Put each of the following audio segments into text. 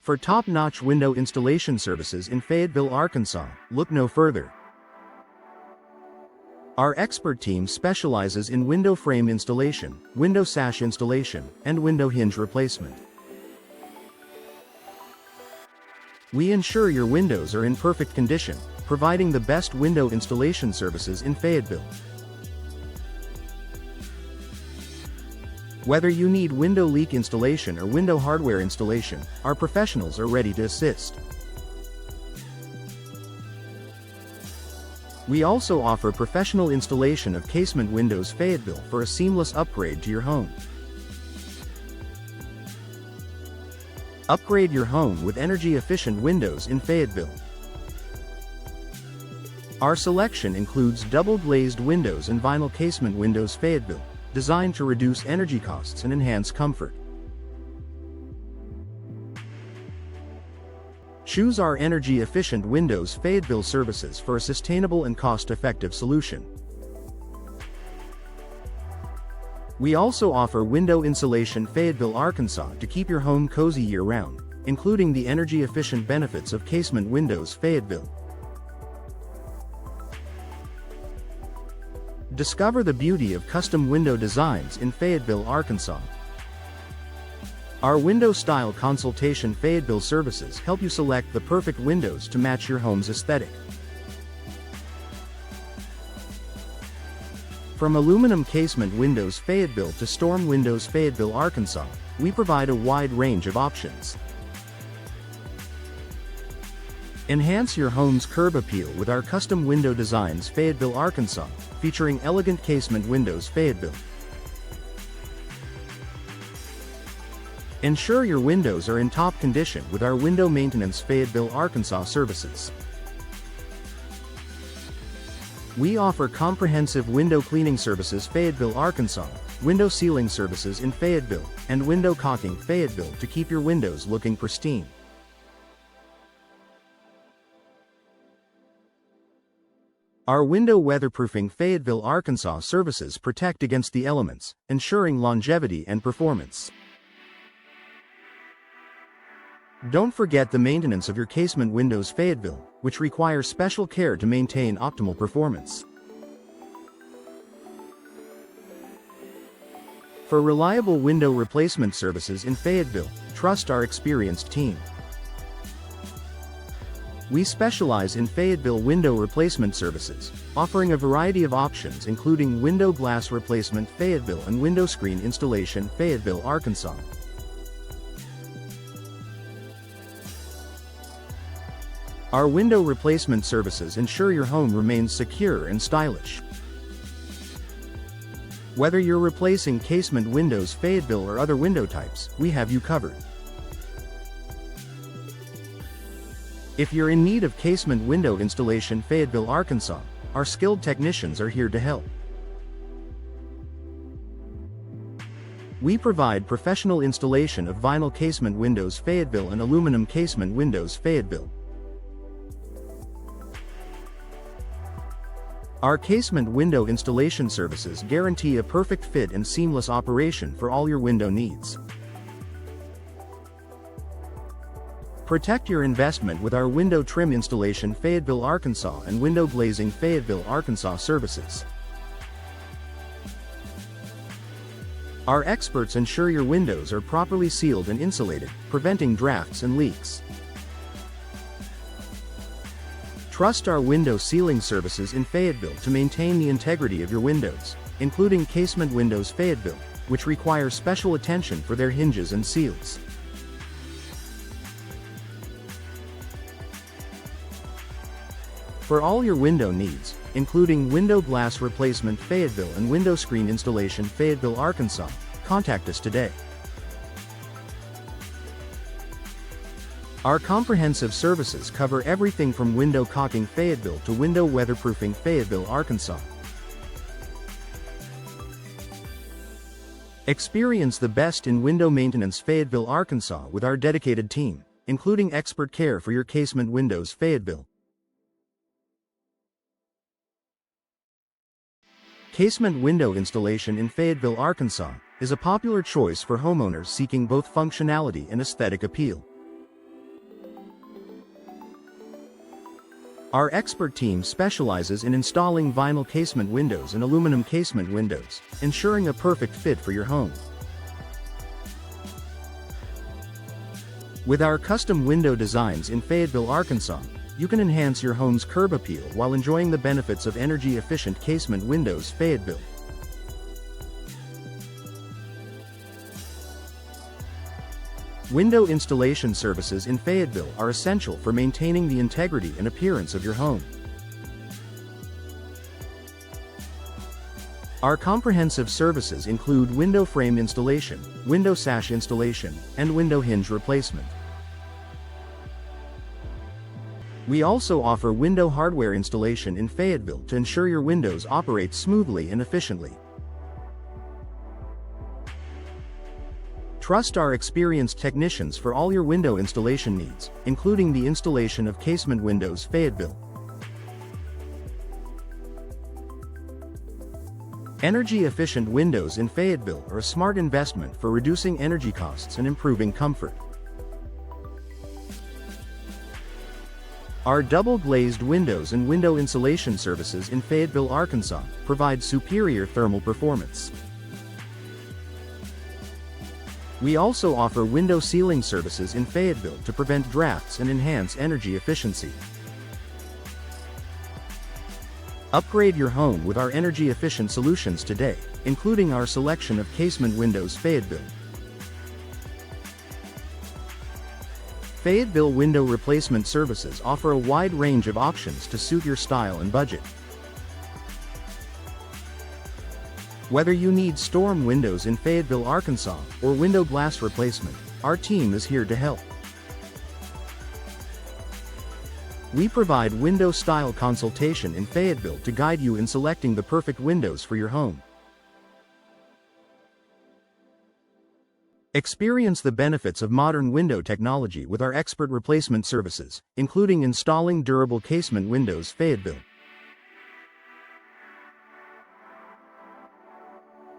For top-notch window installation services in Fayetteville, Arkansas, look no further. Our expert team specializes in window frame installation, window sash installation, and window hinge replacement. We ensure your windows are in perfect condition, providing the best window installation services in Fayetteville. Whether you need window leak installation or window hardware installation, our professionals are ready to assist. We also offer professional installation of casement windows Fayetteville for a seamless upgrade to your home. Upgrade your home with energy-efficient windows in Fayetteville. Our selection includes double-glazed windows and vinyl casement windows Fayetteville, designed to reduce energy costs and enhance comfort. Choose our energy-efficient windows Fayetteville services for a sustainable and cost-effective solution. We also offer window insulation Fayetteville, Arkansas to keep your home cozy year-round, including the energy-efficient benefits of casement windows Fayetteville. Discover the beauty of custom window designs in Fayetteville, Arkansas. Our window style consultation Fayetteville services help you select the perfect windows to match your home's aesthetic. From aluminum casement windows Fayetteville to storm windows Fayetteville, Arkansas, we provide a wide range of options. Enhance your home's curb appeal with our custom window designs Fayetteville, Arkansas, featuring elegant casement windows Fayetteville. Ensure your windows are in top condition with our window maintenance Fayetteville, Arkansas services. We offer comprehensive window cleaning services Fayetteville, Arkansas, window sealing services in Fayetteville, and window caulking Fayetteville to keep your windows looking pristine. Our window weatherproofing Fayetteville, Arkansas services protect against the elements, ensuring longevity and performance. Don't forget the maintenance of your casement windows Fayetteville, which require special care to maintain optimal performance. For reliable window replacement services in Fayetteville, trust our experienced team. We specialize in Fayetteville window replacement services, offering a variety of options including window glass replacement Fayetteville and window screen installation Fayetteville, Arkansas. Our window replacement services ensure your home remains secure and stylish. Whether you're replacing casement windows Fayetteville or other window types, we have you covered. If you're in need of casement window installation Fayetteville, Arkansas, our skilled technicians are here to help. We provide professional installation of vinyl casement windows Fayetteville and aluminum casement windows Fayetteville. Our casement window installation services guarantee a perfect fit and seamless operation for all your window needs. Protect your investment with our window trim installation Fayetteville, Arkansas and window glazing Fayetteville, Arkansas services. Our experts ensure your windows are properly sealed and insulated, preventing drafts and leaks. Trust our window sealing services in Fayetteville to maintain the integrity of your windows, including casement windows Fayetteville, which require special attention for their hinges and seals. For all your window needs, including window glass replacement Fayetteville and window screen installation Fayetteville, Arkansas, contact us today. Our comprehensive services cover everything from window caulking Fayetteville to window weatherproofing Fayetteville, Arkansas. Experience the best in window maintenance Fayetteville, Arkansas with our dedicated team, including expert care for your casement windows Fayetteville. Casement window installation in Fayetteville, Arkansas, is a popular choice for homeowners seeking both functionality and aesthetic appeal. Our expert team specializes in installing vinyl casement windows and aluminum casement windows, ensuring a perfect fit for your home. With our custom window designs in Fayetteville, Arkansas, you can enhance your home's curb appeal while enjoying the benefits of energy-efficient casement windows. Fayetteville. Window installation services in Fayetteville are essential for maintaining the integrity and appearance of your home. Our comprehensive services include window frame installation, window sash installation, and window hinge replacement. We also offer window hardware installation in Fayetteville to ensure your windows operate smoothly and efficiently. Trust our experienced technicians for all your window installation needs, including the installation of casement windows. Fayetteville. Energy-efficient windows in Fayetteville are a smart investment for reducing energy costs and improving comfort. Our double-glazed windows and window insulation services in Fayetteville, Arkansas, provide superior thermal performance. We also offer window sealing services in Fayetteville to prevent drafts and enhance energy efficiency. Upgrade your home with our energy-efficient solutions today, including our selection of casement windows. Fayetteville. Fayetteville Window Replacement Services offer a wide range of options to suit your style and budget. Whether you need storm windows in Fayetteville, Arkansas, or window glass replacement, our team is here to help. We provide window-style consultation in Fayetteville to guide you in selecting the perfect windows for your home. Experience the benefits of modern window technology with our expert replacement services, including installing durable casement windows. Fayetteville.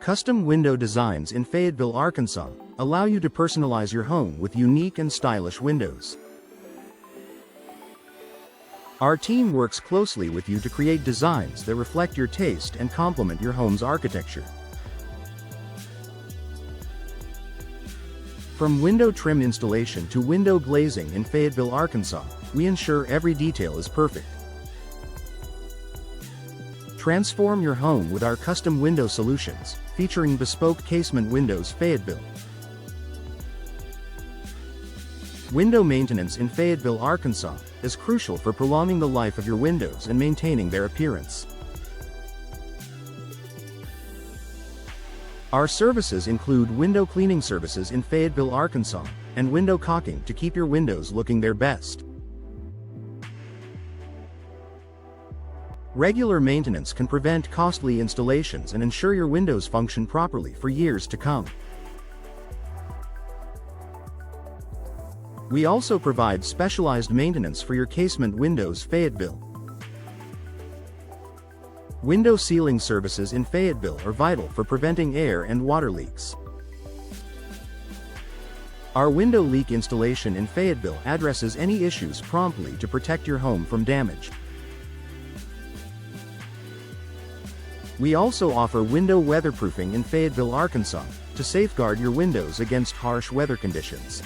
Custom window designs in Fayetteville, Arkansas, allow you to personalize your home with unique and stylish windows. Our team works closely with you to create designs that reflect your taste and complement your home's architecture. From window trim installation to window glazing in Fayetteville, Arkansas, we ensure every detail is perfect. Transform your home with our custom window solutions, featuring bespoke casement windows. Fayetteville. Window maintenance in Fayetteville, Arkansas, is crucial for prolonging the life of your windows and maintaining their appearance. Our services include window cleaning services in Fayetteville, Arkansas, and window caulking to keep your windows looking their best. Regular maintenance can prevent costly installations and ensure your windows function properly for years to come. We also provide specialized maintenance for your casement windows. Fayetteville. Window sealing services in Fayetteville are vital for preventing air and water leaks. Our window leak installation in Fayetteville addresses any issues promptly to protect your home from damage. We also offer window weatherproofing in Fayetteville, Arkansas, to safeguard your windows against harsh weather conditions.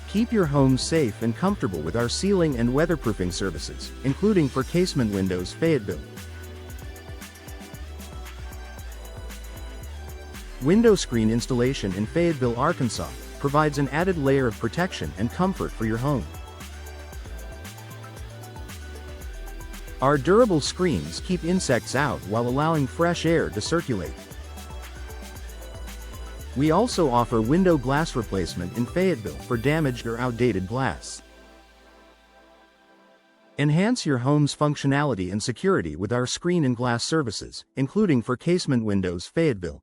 Keep your home safe and comfortable with our sealing and weatherproofing services, including for casement windows. Fayetteville. Window screen installation in Fayetteville, Arkansas, provides an added layer of protection and comfort for your home. Our durable screens keep insects out while allowing fresh air to circulate. We also offer window glass replacement in Fayetteville for damaged or outdated glass. Enhance your home's functionality and security with our screen and glass services, including for casement windows. Fayetteville.